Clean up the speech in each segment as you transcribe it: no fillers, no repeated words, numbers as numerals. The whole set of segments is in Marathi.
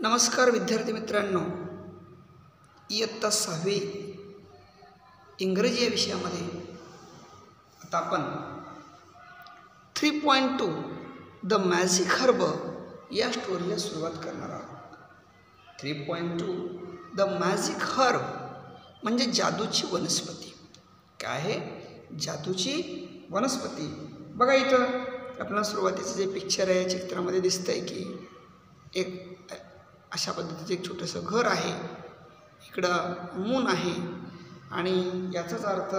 नमस्कार विद्यार्थी मित्रांनो, इयत्ता 6वी इंग्रजी या विषयामध्ये आता आपण 3.2 द मॅजिक हर्ब या स्टोरीला सुरुवात करणार आहोत. 3.2 द मॅजिक हर्ब म्हणजे जादूची वनस्पती. काय आहे? जादूची वनस्पती. बघा इथं आपल्याला सुरुवातीचं जे पिक्चर आहे चित्रामध्ये दिसतंय की एक अशा पद्धतीचं एक छोटंसं घर आहे, इकडं मून आहे आणि याचाच अर्थ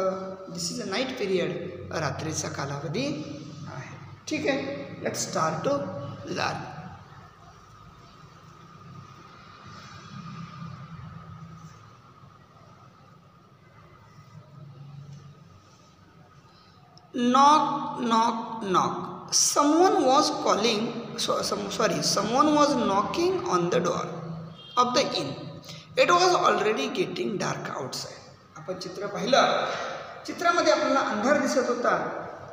this is a night period, रात्रीचा कालावधी आहे. ठीक आहे, let start to learn. Knock, knock, knock. Someone was calling. Someone was knocking on the door of the inn. It was already getting dark outside. आपण चित्र पाहिलं, चित्रामध्ये आपल्याला अंधार दिसत होता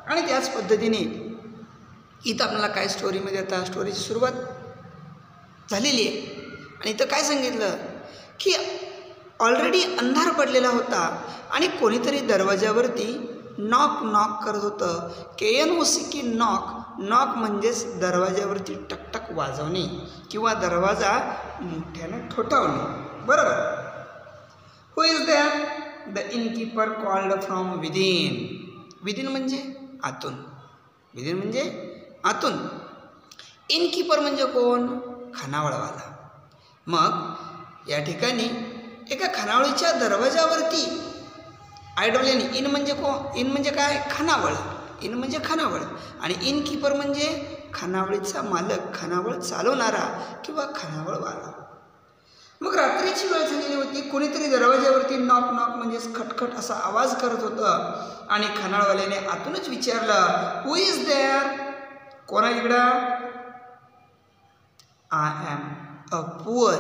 आणि त्याच पद्धतीने इथं आपल्याला काय स्टोरीमध्ये आता स्टोरीची सुरुवात झालेली आहे आणि इथं काय सांगितलं की ऑलरेडी अंधार पडलेला होता आणि कोणीतरी दरवाजावरती नॉक नॉक करत होतं. KNOCK knock. नॉक म्हणजेच दरवाजावरती टकटक वाजवणे किंवा दरवाजा मोठ्याने ठोठावणे. बरोबर. Who is there? The innkeeper called from within. Within म्हणजे आतून. विदिन म्हणजे आतून. इनकीपर म्हणजे कोण? खानावळवाला. मग या ठिकाणी एका खानावळीच्या दरवाजावरती आयडॉलियन. इन म्हणजे इन म्हणजे काय? खानावळ. इन म्हणजे खानावळ आणि इनकीपर म्हणजे खानावळीचा मालक, खानावळ चालवणारा किंवा खानावळवाला. मग रात्रीची वेळ झालेली होती. कोणीतरी दरवाजावरती नॉक नॉक म्हणजेच खटखट असा आवाज करत होतं आणि खानावळवाल्याने आतूनच विचारलं, हु इज देअर? कोण आहे इकडं? I am a poor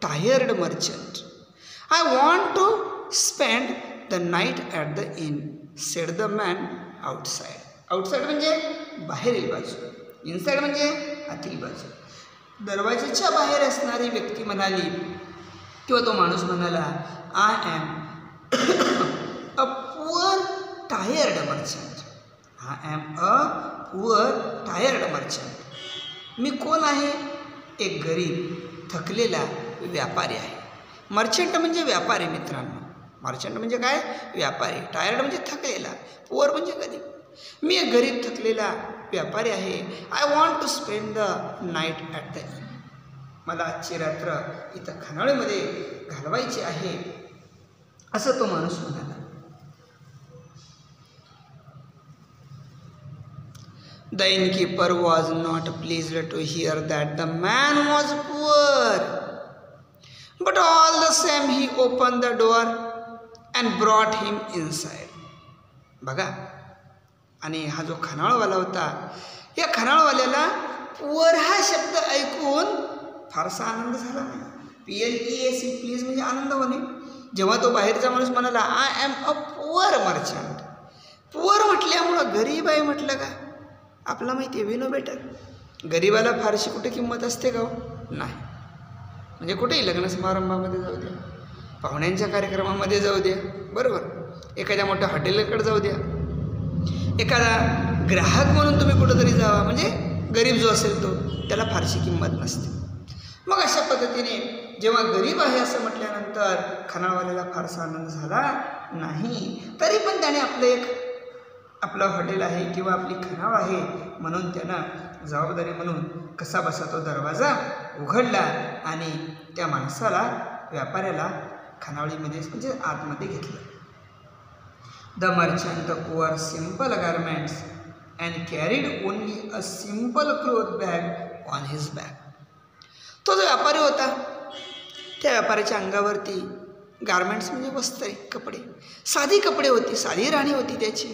tired merchant. I want to spend the night at the inn, said the man outside. Outside म्हणजे बाहेरील बाजू, इनसाईड म्हणजे आतील बाजू. दरवाजाच्या बाहेर असणारी व्यक्ती म्हणाली किंवा तो माणूस म्हणाला, I am a poor tired merchant. I am a poor tired merchant. मी कोण आहे? एक गरीब थकलेला व्यापारी आहे. मर्चंट म्हणजे व्यापारी मित्रांनो. मर्चंट म्हणजे काय? व्यापारी. टायर्ड म्हणजे थकलेला. पुअर म्हणजे गरीब. मी एक गरीब थकलेला व्यापारी आहे. I want to spend the night at the inn. मला आजची रात्र इथं खानावळीमध्ये घालवायची आहे, असं तो माणूस म्हणाला. The innkeeper was not pleased to hear that the man was poor, but all the same he open the door and brought him inside. बघा, आणि हा जो खानावळवाला होता, या खानावळवाल्याला पुअर हा शब्द ऐकून फारसा आनंद झाला नाही. PLEAC प्लीज म्हणजे आनंद होणे. जेव्हा तो बाहेरचा माणूस म्हणाला, I am a poor merchant. Poor म्हटल्यामुळं गरीब आहे म्हटलं का? आपला माहिती आहे, वी नो बेटर. गरीबाला फारशी कुठे किंमत असते का? नाही. म्हणजे कुठेही लग्न समारंभामध्ये जाऊ द्या, पाहुण्यांच्या कार्यक्रमामध्ये जाऊ द्या, बरोबर, एखाद्या मोठ्या हॉटेलकडे जाऊ द्या, एखादा ग्राहक म्हणून तुम्ही कुठंतरी जावा, म्हणजे गरीब जो असेल तो, त्याला फारशी किंमत नसते. मग अशा पद्धतीने जेव्हा गरीब आहे असं म्हटल्यानंतर खानावळवाल्याला फारसा आनंद झाला नाही. तरी पण त्याने आपलं हॉटेल आहे किंवा आपली खानावळ आहे म्हणून त्यानं जबाबदारी म्हणून कसा बसा तो दरवाजा उघडला आणि त्या माणसाला, व्यापाऱ्याला खानावळीमध्ये म्हणजे आतमध्ये घेतलं. The merchant war simple garments and carried only a simple cloth bag on his back. तो जो व्यापारी होता, त्या व्यापाऱ्याच्या अंगावरती गारमेंट्स म्हणजे वस्त्रे, कपडे, साधी कपडे होती, साधी राणी होती त्याची,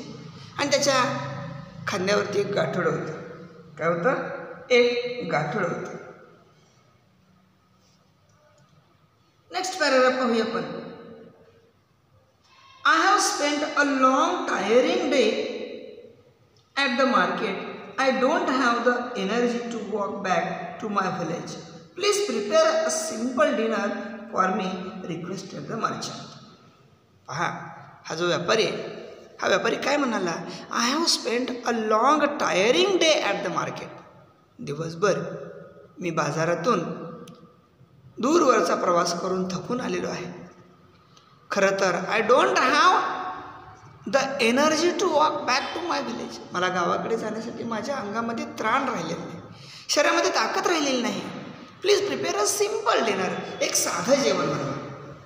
आणि त्याच्या खांद्यावरती एक गाठोडं होतं. काय होतं? एक गाठोडं होतं. नेक्स्ट पॅराग्राफ पाहूया आपण. I have spent a long tiring day at the market. I don't have the energy to walk back to my village. Please prepare a simple dinner for me, requested the merchant. पहा, हा जो व्यापारी आहे, हा व्यापारी काय म्हणाला, I have spent a long tiring day at the market. दिवसभर मी बाजारातून दूरवरचा प्रवास करून थकून आलेलो आहे. खरं तर I don't have the energy to walk back to my village. मला गावाकडे जाण्यासाठी माझ्या अंगामध्ये त्राण राहिलेलं नाही, शरीरामध्ये ताकद राहिलेली नाही. Please prepare a simple dinner. एक साधं जेवण बनवा.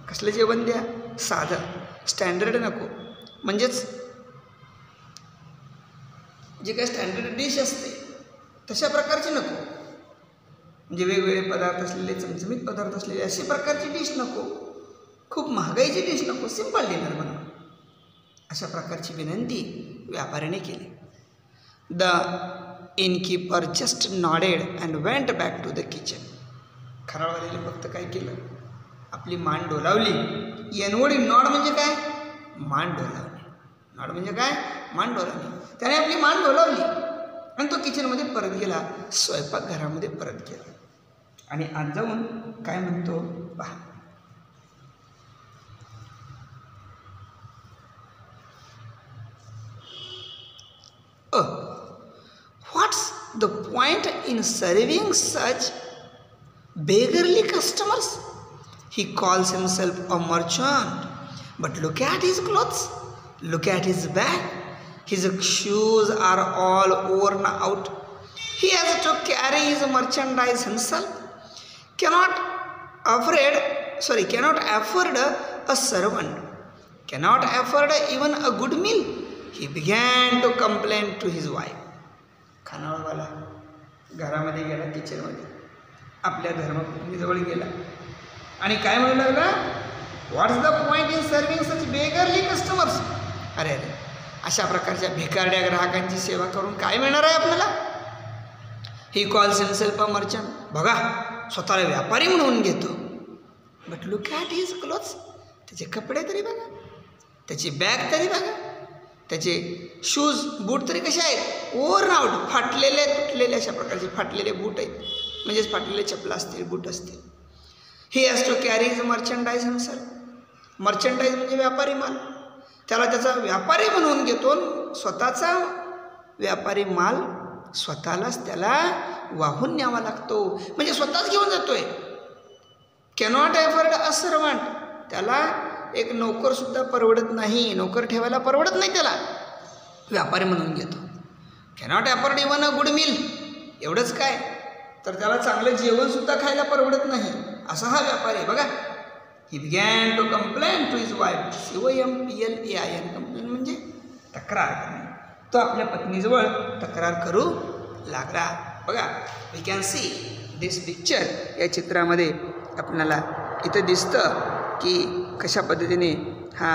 कसलं जेवण द्या? साधं, स्टँडर्ड नको. म्हणजेच जे काही स्टँडर्ड डिश असते तशा प्रकारची नको. म्हणजे वेगवेगळे पदार्थ असलेले, चमचमीत पदार्थ असलेले अशी प्रकारची डिश नको. खूप महागाईची डिश नको. सिम्पल डिनर बनवा. अशा प्रकारची विनंती व्यापाऱ्याने केली. The innkeeper just nodded and went back to the kitchen. खराळवाल्याने फक्त काय केलं, आपली मान डोलावली. एनवडी नॉड म्हणजे काय? मान डोलावणे. नॉड म्हणजे काय? मान डोलावणे. त्याने आपली मान डोलावली आणि तो किचनमध्ये परत गेला, स्वयंपाकघरामध्ये परत गेला. आणि आज जाऊन काय म्हणतो पहा. What's the point in serving such beggarly customers? He calls himself a merchant, but look at his clothes, look at his bag. His shoes are all worn out. He has to carry his merchandise himself. Cannot afford a servant, cannot afford even a good meal. He began to complain to his wife. खानावळवाला घरामध्ये गेला, किचनमध्ये आपल्या धर्मपत्नीजवळ गेला आणि काय म्हणू लागला, what's the point in serving such beggarly customers. अरे अरे, अशा प्रकारच्या भिकारड्या ग्राहकांची सेवा करून काय मिळणार आहे आपल्याला. He calls himself a merchant. बघा, स्वतःला व्यापारी म्हणून घेतो. But look at his clothes. त्याचे कपडे तरी बघा, त्याची बॅग तरी बघा, त्याचे शूज बूट तरी कसे आहेत, ओव्हर आउट, फाटलेले तुटलेले अशा प्रकारचे फाटलेले बूट आहेत. म्हणजेच फाटलेले चपला असतील, बूट असतील. He has to carry his merchandise himself. Merchandise म्हणजे व्यापारी माल. त्याला त्याचा व्यापारी म्हणून घेतो. स्वतःचा व्यापारी माल स्वतःलाच त्याला वाहून न्यावा लागतो. म्हणजे स्वतःच घेऊन जातोय. Cannot afford a servant. त्याला एक नोकरसुद्धा परवडत नाही, नोकर ठेवायला परवडत नाही त्याला, व्यापारी म्हणून घेतो. Cannot afford even a good meal. एवढंच काय, तर त्याला चांगलं जेवणसुद्धा खायला परवडत नाही, असा हा व्यापारी. बघा, he began to complain to his wife. COMPLAIN. Complain म्हणजे तक्रार करणे. तो आपल्या पत्नीजवळ तक्रार करू लागला. बघा, we can see this picture. या चित्रामध्ये आपल्याला इथं दिसतं की कशा पद्धतीने हा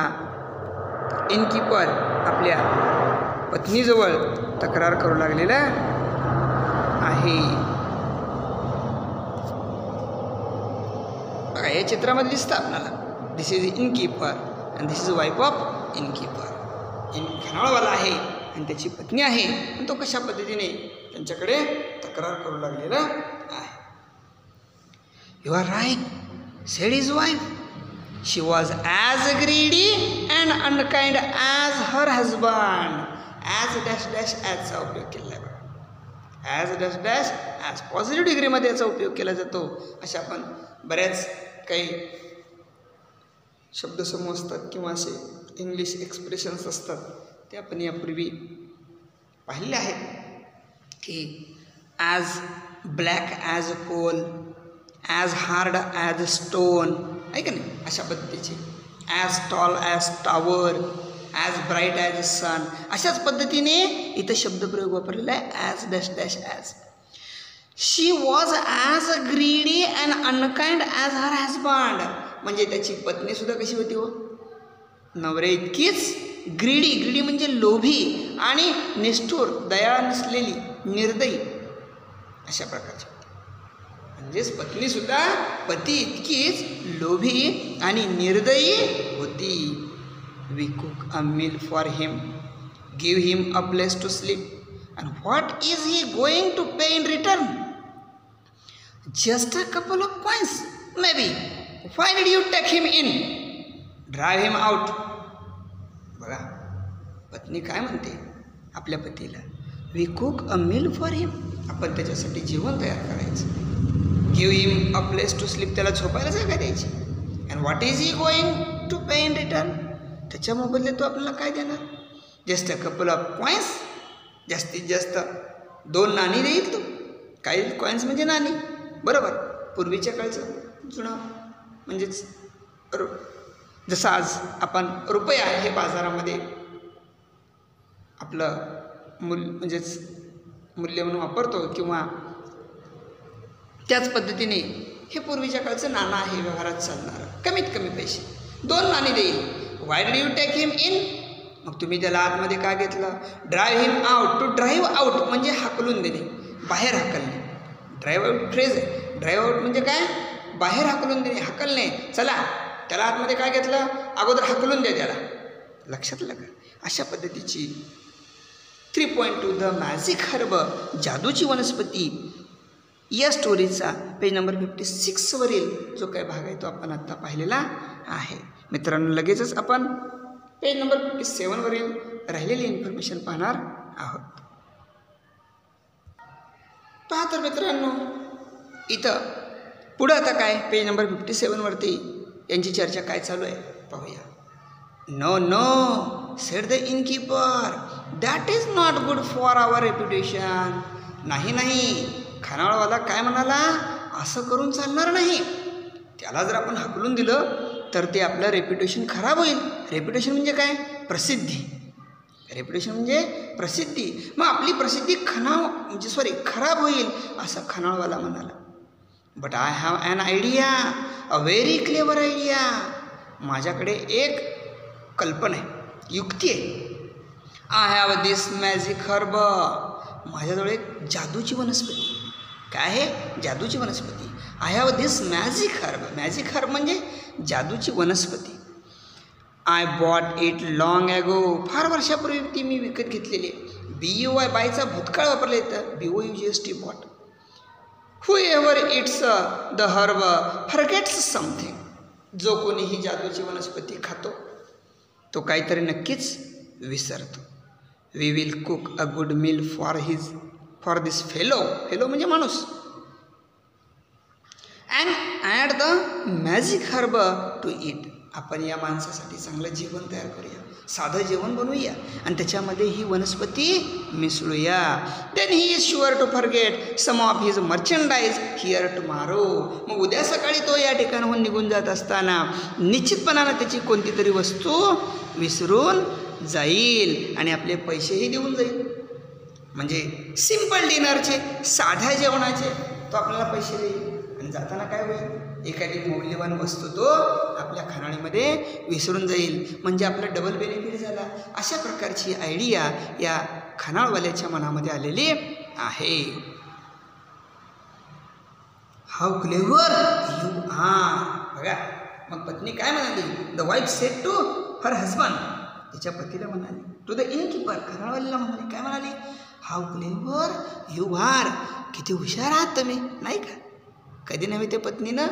इनकीपर आपल्या पत्नीजवळ तक्रार करू लागलेला आहे. बघा, या चित्रामध्ये दिसतं आपल्याला, this is innkeeper and this is wife of innkeeper. खानावळवाला आहे आणि त्याची पत्नी आहे, आणि तो कशा पद्धतीने त्यांच्याकडे तक्रार करू लागलेला आहे. You are right, said his wife. She was as greedy and unkind as her husband. As dash dash as चा उपयोग केला आहे. As dash dash as positive डिग्रीमध्ये याचा उपयोग केला जातो. अशा आपण बऱ्याच काही शब्दसमूह असतात किंवा असे इंग्लिश एक्सप्रेशन्स असतात, ते आपण यापूर्वी पाहिले आहेत की as black as coal, as hard as stone, आहे का नाही, अशा पद्धतीचे. As tall as tower, as bright as sun, अशाच पद्धतीने इथं शब्दप्रयोग वापरलेला आहे. As dash dash as. She was as greedy and unkind as her husband. म्हणजे त्याची पत्नीसुद्धा कशी होती हो, नवरे इतकीच ग्रीडी. ग्रीडी म्हणजे लोभी आणि निष्ठुर, दया नसलेली, निर्दयी, अशा प्रकारची. म्हणजेच पत्नीसुद्धा पती इतकीच लोभी आणि निर्दयी होती. We cook a meal for him, give him a place to sleep, and what is he going to pay in return. Just a couple of coins, maybe. Why did you take him in? Drive him out. बघा पत्नी काय म्हणते आपल्या पतीला, we cook a meal for him. आपण त्याच्यासाठी जेवण तयार करायचं. Give him a place to sleep. त्याला झोपायला जागा द्यायची. And what is he going to pay in return. त्याच्या मोबदल्यात तो आपल्याला काय देणार? Just a couple of coins. जास्तीत जास्त 2 नाणी देईल तो. काही कॉइन्स म्हणजे नाणी, बरोबर. पूर्वीच्या काळचं जुनं म्हणजेच जसं आज आपण रुपया हे बाजारामध्ये आपलं म्हणजेच मूल्य म्हणून वापरतो, किंवा त्याच पद्धतीने हे पूर्वीच्या काळचं नाणं आहे व्यवहारात चालणारं. कमीत कमी पैसे 2 नाणी देईल. Why did you take him in. मग तुम्ही त्याला आतमध्ये का घेतलं? Drive him out. To drive out म्हणजे हाकलून देणे, बाहेर हाकलणे. ड्राईव्ह आउट फ्रेज आहे. ड्राईव्ह आउट म्हणजे काय? बाहेर हाकलून देणे, हाकलणे. चला त्याला आतमध्ये काय घेतलं? अगोदर हाकलून द्या त्याला. लक्षात आलं का? अशा पद्धतीची 3.2 द मॅजिक हर्ब, जादूची वनस्पती, या स्टोरीचा पेज नंबर 56 वरील जो काही भाग आहे तो आपण आत्ता पाहिलेला आहे. मित्रांनो लगेचच आपण पेज नंबर 57 वरील राहिलेली इन्फॉर्मेशन पाहणार आहोत. पहा तर मित्रांनो, इथं पुढं आता काय पेज नंबर 57 वरती यांची चर्चा काय चालू आहे पाहूया. No no said the innkeeper, that is not good for our reputation. नाही नाही, खानावळवाला काय म्हणाला, असं करून चालणार नाही. त्याला जर आपण हाकलून दिलं तर ते आपलं रेप्युटेशन खराब होईल. रेप्युटेशन म्हणजे काय? प्रसिद्धी. रेप्युटेशन म्हणजे प्रसिद्धी. मग आपली प्रसिद्धी खराब होईल असं खानावळवाला म्हणाला. But I have an idea, a very clever idea. माझ्याकडे एक कल्पना आहे, युक्ती आहे. I have this magic herb. माझ्याजवळ एक जादूची वनस्पती. काय आहे? जादूची वनस्पती. I have this magic herb. Magic herb म्हणजे जादूची वनस्पती. I bought it long ago. फार वर्षापूर्वी ती मी विकत घेतलेली आहे. BUY बायचा भूतकाळ वापरला येतं. BOUGST bought. Whoever eats the herb forgets something. जो कोणी ही जादूची वनस्पती खातो तो काहीतरी नक्कीच विसरतो. We will cook a good meal for this fellow. Fellow म्हणजे माणूस. And add the magic herb to it. आपण या माणसासाठी चांगलं जेवण तयार करूया, साधं जेवण बनवूया आणि त्याच्यामध्ये ही वनस्पती मिसळूया. Then he is sure to forget some of his merchandise here tomorrow. मग उद्या सकाळी तो या ठिकाणाहून निघून जात असताना निश्चितपणानं त्याची कोणती तरी वस्तू विसरून जाईल आणि आपले पैसेही देऊन जाईल. म्हणजे सिंपल डिनरचे, साध्या जेवणाचे तो आपल्याला पैसे देईल आणि जाताना काय होईल? एखादी मौल्यवान वस्तू तो आपल्या खानावळीमध्ये विसरून जाईल. म्हणजे आपला डबल बेनिफिट झाला. अशा प्रकारची आयडिया या खानावळवाल्याच्या मनामध्ये आलेली आहे. How clever you are. बघा मग पत्नी काय म्हणाली? The wife said to her husband. तिच्या पतीला म्हणाली, टू द इनकीपर, खानावळीला म्हणाली. काय म्हणाली? How clever you are. किती हुशार आहात तुम्ही, नाही का? कधी नव्हे ते पत्नीनं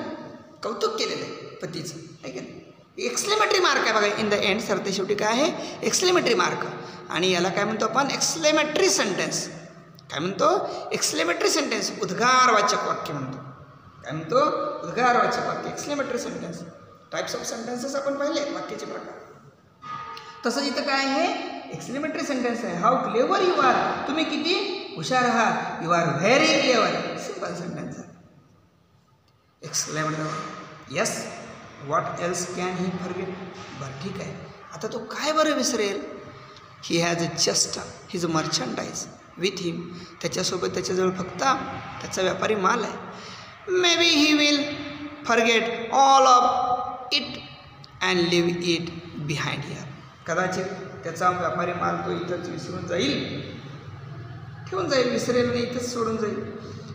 कौतुक केलेलं आहे पतीचं, आहे का नाही? एक्सक्लेमेटरी मार्क आहे बघा इन द एंड. सरते शेवटी काय आहे? Exclamatory mark. आणि याला काय म्हणतो आपण? Exclamatory sentence. काय म्हणतो? Exclamatory sentence. उद्गारवाचक वाक्य म्हणतो. काय म्हणतो? उद्गारवाचक वाक्य, exclamatory sentence. Types of sentences आपण पाहिले, वाक्याचे प्रकार. तसंच इथं काय आहे? एक्सक्लेमेटरी सेंटेन्स आहे. How clever you are. तुम्ही किती हुशार आहात. You are very clever. Simple sentence आहे. Exclamatory. Yes, what else can he forget. बरं ठीक आहे, आता तो काय बरं विसरेल? He has just his merchandise with him. त्याच्यासोबत त्याच्याजवळ फक्त त्याचा व्यापारी माल आहे. Maybe he will forget all of it and leave it behind here. कदाचित त्याचा व्यापारी माल तो इथंच विसरून जाईल, ठेवून जाईल, विसरेल नाही, इथंच सोडून जाईल.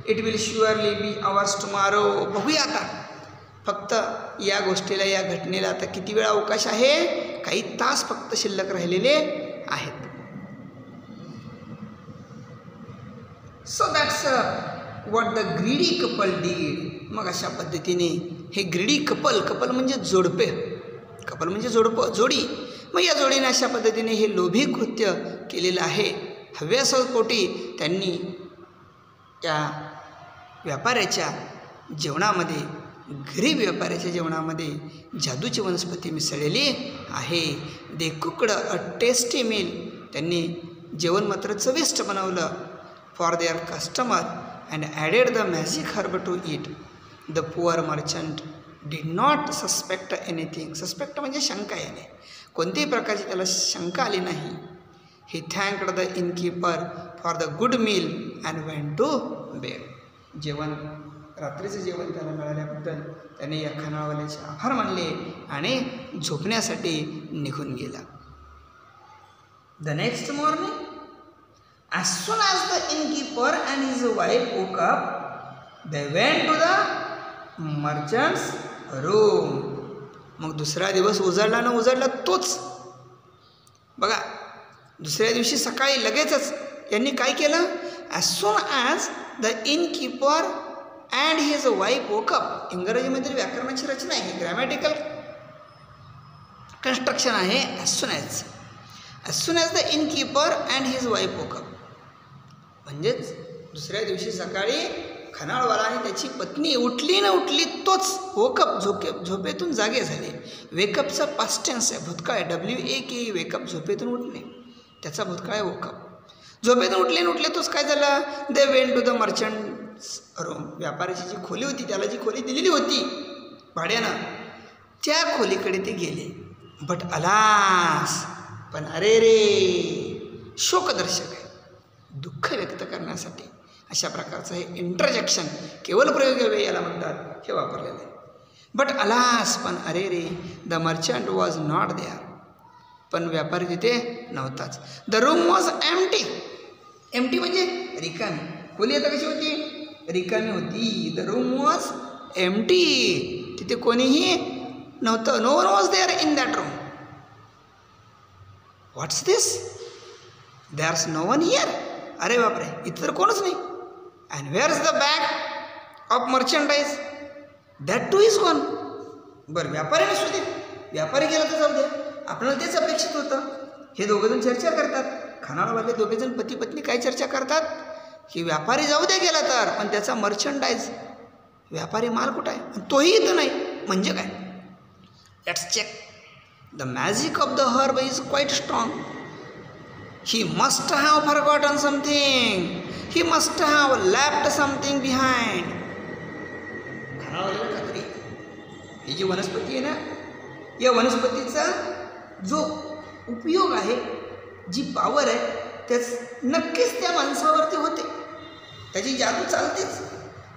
It will surely be ours tomorrow. बघूया आता. फक्त या गोष्टीला, या घटनेला आता किती वेळ अवकाश आहे? काही तास फक्त शिल्लक राहिलेले आहेत. So that's what the greedy couple did. मग अशा पद्धतीने हे ग्रीडी कपल म्हणजे जोडपे, कपल म्हणजे जोडपं, जोडी. मग या जोडीने अशा पद्धतीने हे लोभी कृत्य केलेलं आहे. हव्यासापोटी त्यांनी या व्यापाऱ्याच्या जेवणामध्ये, गरीब व्यापाऱ्याच्या जेवणामध्ये जादूची वनस्पती मिसळलेली आहे. They cooked a tasty meal. त्यांनी जेवण मात्र चविष्ट बनवलं for their customer and added the magic herb to it. The poor merchant did not suspect anything. Suspect म्हणजे शंका येणे, कोणत्याही प्रकारची त्याला शंका आली नाही. He thanked the innkeeper for the good meal and went to bed. जेवण, रात्रीचं जेवण त्याला मिळाल्याबद्दल त्याने या खानावळीचे आभार मानले आणि झोपण्यासाठी निघून गेला. The next morning as soon as the innkeeper and his wife woke up, they went to the merchant's room. मग दुसरा दिवस उजाडला न उजाडला तोच. बघा, दुसऱ्या दिवशी सकाळी लगेचच यांनी काय केलं? as soon as the innkeeper and his wife woke up. इंग्रजीमध्ये व्याकरणाची रचना आहे, ग्रॅमॅटिकल कन्स्ट्रक्शन आहे. as soon as the innkeeper and his wife woke up. म्हणजेच दुसऱ्या दिवशी सकाळी खनाळवाला आणि त्याची पत्नी उठली न उठली तोच वोकअप, झोपेतून जागे झाले. वेकअपचा पास्ट टेन्स आहे, भूतकाळ आहे. WAKE वेकअप, झोपेतून उठणे, त्याचा भूतकाळ आहे वोकअप. झोपेतून उठले न उठले तोच काय झालं? They went to the merchant's room. व्यापाऱ्याची जी खोली होती, त्याला जी खोली दिलेली होती भाड्यानं, त्या खोलीकडे ते गेले. बट अलास, पण अरे रे, शोकदर्शक आहे, दुःख व्यक्त करण्यासाठी अशा प्रकारचं हे इंटरजेक्शन, केवळ प्रयोगवेळी याला म्हणतात, हे वापरलेलं आहे. बट अलास, पण अरे रे, the merchant was not there. पण व्यापारी तिथे नव्हताच. The room was empty. Empty म्हणजे रिकामी. खोली आता कशी होती? रिकामी होती. The room was empty. तिथे कोणीही नव्हतं. No one was there in that room. What's this? There's no one here. अरे बापरे, इथं तर कोणच नाही. And where is the bag of merchandise? That too is gone. बरं, व्यापाऱ्याने सुद्धा, व्यापारी गेला तर जाऊ द्या, आपल्याला तेच अपेक्षित होतं. हे दोघंजण चर्चा करतात, खानाळवाले दोघेजण पती पत्नी काय चर्चा करतात की व्यापारी जाऊ द्या गेला तर, पण त्याचा मर्चंडाईज, व्यापारी माल कुठं आहे, तोही इथं नाही. म्हणजे काय? Let's check. The magic of the herb is quite strong. He must have forgotten something. He must have left something behind. खानावळीला खात्री, ही जी वनस्पती आहे ना, या वनस्पतीचा जो उपयोग आहे, जी पावर आहे, त्याच नक्कीच त्या माणसावरती होते. त्याची जादू चालतेच.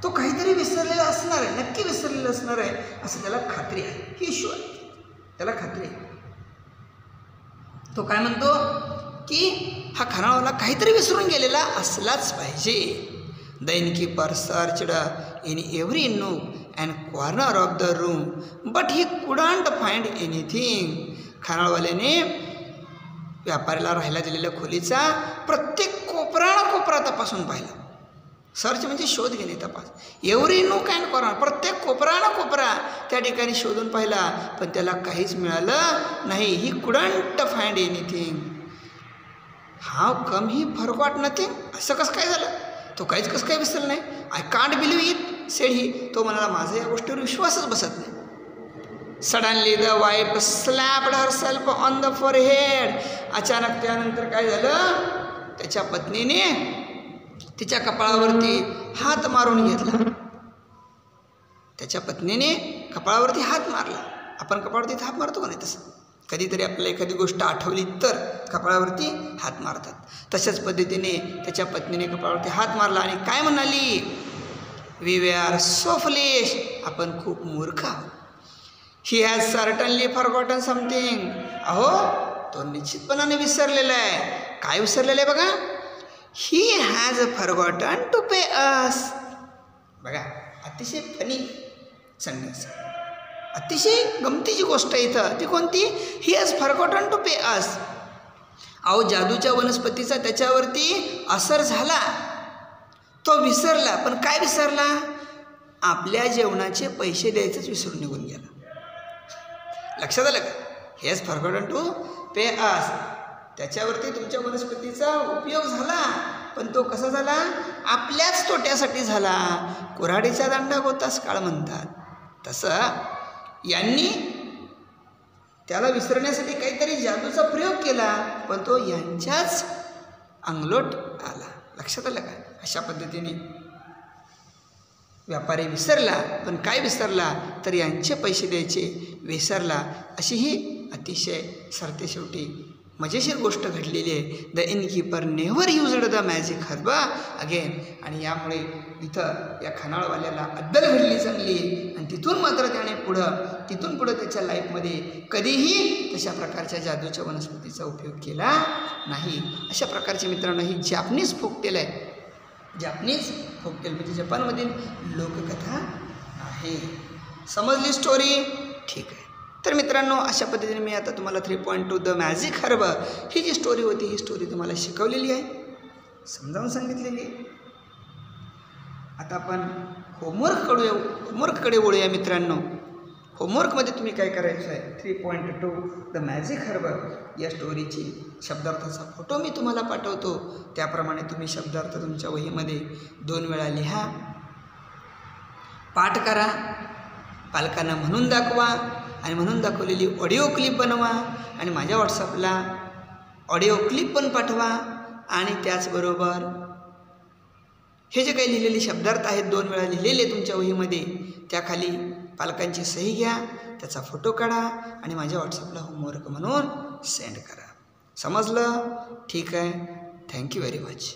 तो काहीतरी विसरलेला असणार आहे, नक्की विसरलेला असणार आहे, असं त्याला खात्री आहे. ही शुअर, त्याला खात्री आहे. तो काय म्हणतो की हा खानावळा काहीतरी विसरून गेलेला असलाच पाहिजे. The innkeeper searched in every nook and corner of the room but he couldn't find anything. खानावळ्याने व्यापाऱ्याला राहायला दिलेल्या खोलीचा प्रत्येक कोपरा तपासून पाहिला. सर्च म्हणजे शोध घेणे, तपास. एव्हरी नूक अँड कॉर्नर, प्रत्येक कोपरा त्या ठिकाणी शोधून पाहिला, पण त्याला काहीच मिळालं नाही. He couldn't find anything. How come he forgot nothing. असं कसं काय झालं? तो काहीच कसं काय विसरलं नाही. I can't believe it said he. तो म्हणाला, माझा या गोष्टीवर विश्वासच बसत नाही. Suddenly the wife slapped herself on the forehead. अचानक त्यानंतर काय झालं? त्याच्या पत्नीने तिच्या कपाळावरती हात मारून घेतला. त्याच्या पत्नीने कपाळावरती हात मारला. आपण कपाळावरती हात मारतो का नाही? तसं कधीतरी आपल्याला एखादी गोष्ट आठवली तर कपाळावरती हात मारतात. तशाच पद्धतीने त्याच्या पत्नीने कपाळावरती हात मारला आणि काय म्हणाली? We were so foolish. आपण खूप मूर्ख आहोत. He has certainly forgotten something. अहो, तो निश्चितपणाने विसरलेला आहे. काय विसरलेलं आहे बघा? He has forgotten to pay us. बघा, अतिशय फनी सेंटेन्स, अतिशय गमतीची गोष्ट आहे इथं. ती कोणती? ही हॅज फॉरगॉटन टू पे अस. अहो, जादूच्या वनस्पतीचा त्याच्यावरती असर झाला, तो विसरला, पण काय विसरला? आपल्या जेवणाचे पैसे द्यायचंच विसरून निघून गेला. लक्षात आलं का? he has forgotten to pay us. त्याच्यावरती तुमच्या वनस्पतीचा उपयोग झाला, पण तो कसा झाला? आपल्याच तोट्यासाठी झाला. कुऱ्हाडीचा दांडा गोतास काळ म्हणतात. तसं यांनी त्याला विसरण्यासाठी काहीतरी जादूचा प्रयोग केला, पण तो यांच्याच अंगलोट आला. लक्षात आलं का? अशा पद्धतीने व्यापारी विसरला, पण काय विसरला? तर यांचे पैसे द्यायचे विसरला. अशी ही अतिशय सरतेशेवटी मजेशीर गोष्ट घडलेली आहे. The innkeeper never used the magic herb again. आणि यामुळे इथं या खानावळवाल्याला अद्दल घडली चांगली. आणि तिथून मात्र त्याने तिथून पुढं त्याच्या लाईफमध्ये कधीही तशा प्रकारच्या जादूच्या वनस्पतीचा उपयोग केला नाही. अशा प्रकारचे मित्रांनो ही जॅपनीज फोकटेल आहे. जॅपनीज फोकटेल म्हणजे जपानमधील लोककथा आहे. समजली स्टोरी? ठीक आहे. तर मित्रांनो अशा पद्धतीने मी आता तुम्हाला 3.2 द मॅजिक हर्ब ही जी स्टोरी होती ही स्टोरी तुम्हाला शिकवलेली आहे, समजावून सांगितलेली आहे. आता आपण होमवर्ककडे वळूया मित्रांनो. होमवर्कमध्ये तुम्ही काय करायचं आहे? 3.2 द मॅजिक हर्ब या स्टोरीची शब्दार्थाचा फोटो मी तुम्हाला पाठवतो. त्याप्रमाणे तुम्ही शब्दार्थ तुमच्या वहीमध्ये 2 वेळा लिहा, पाठ करा, पालकांना म्हणून दाखवा आणि म्हणून दाखवलेली ऑडिओ क्लिप बनवा आणि माझ्या व्हॉट्सअपला ऑडिओ क्लिप पण पाठवा. आणि त्याचबरोबर हे जे काही लिहिलेले शब्दार्थ आहेत 2 वेळा लिहिलेले तुमच्या वहीमध्ये, त्याखाली पालकांची सही घ्या, त्याचा फोटो काढा आणि माझ्या व्हॉट्सअपला होमवर्क म्हणून सेंड करा. समजलं? ठीक आहे. Thank you very much.